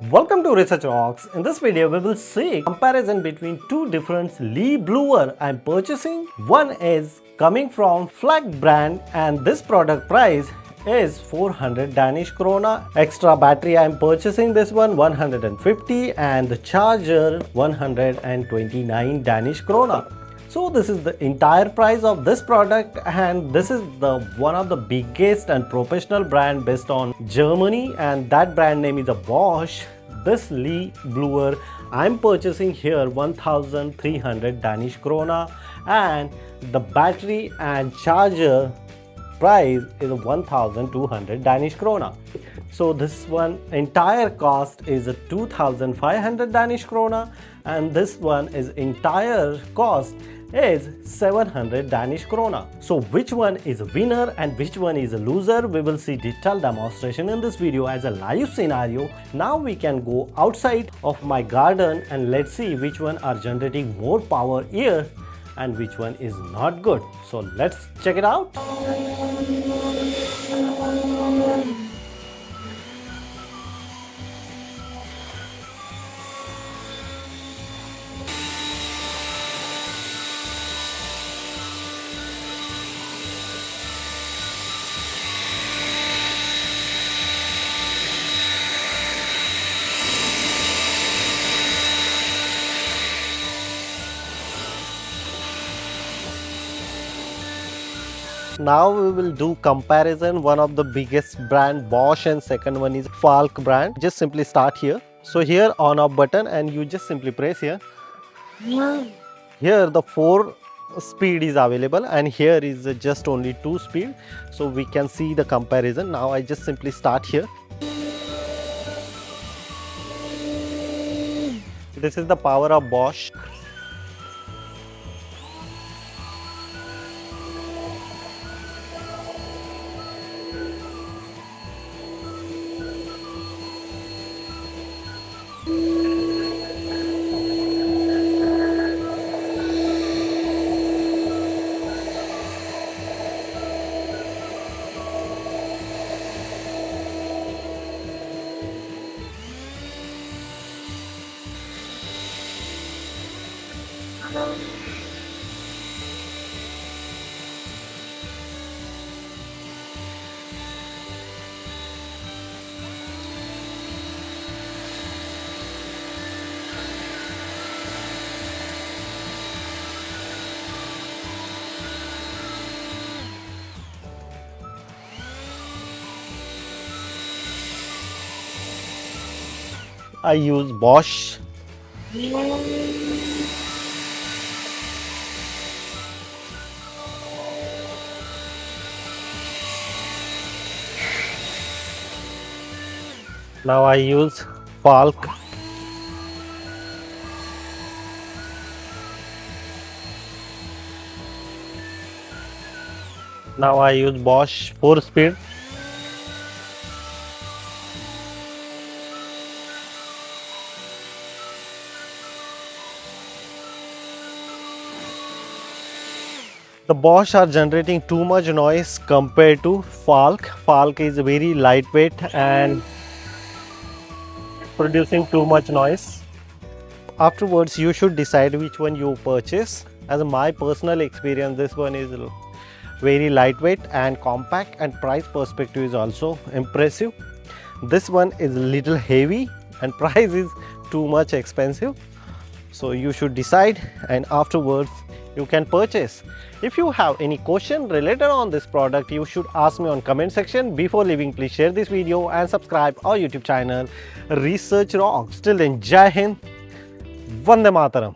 Welcome to Research Rocks. In this video, we will see comparison between two different leaf blower I'm purchasing. One is coming from Falke brand and this product price is 400 Danish krona. Extra battery I'm purchasing this one 150 and the charger 129 Danish krona. So this is the entire price of this product, and this is the one of the biggest and professional brand based on Germany, and that brand name is a Bosch. This leaf blower I'm purchasing here 1300 Danish krona, and the battery and charger price is 1200 Danish krona. So this one entire cost is 2500 Danish krona, and this one is entire cost is 700 Danish krona. So which one is a winner and which one is a loser, we will see detailed demonstration in this video as a live scenario. Now we can go outside of my garden and let's see which one are generating more power here and which one is not good. So let's check it out. Now we will do comparison, one of the biggest brand Bosch and second one is Falke brand. Just simply start here. So here on off button and you just simply press here. Here the 4 speed is available and here is just only 2 speed. So we can see the comparison. Now I just simply start here. This is the power of Bosch. I use Bosch. Now I use Falke. Now I use Bosch 4 speed. The Bosch are generating too much noise compared to Falke. Falke is very lightweight and producing too much noise. Afterwards, you should decide which one you purchase. As my personal experience, this one is very lightweight and compact, and price perspective is also impressive. This one is a little heavy and price is too much expensive. So you should decide and afterwards you can purchase. If you have any question related on this product, you should ask me on comment section. Before leaving, please share this video and subscribe our YouTube channel Research Rocks. Till then, Jai Hind, Vande Mataram.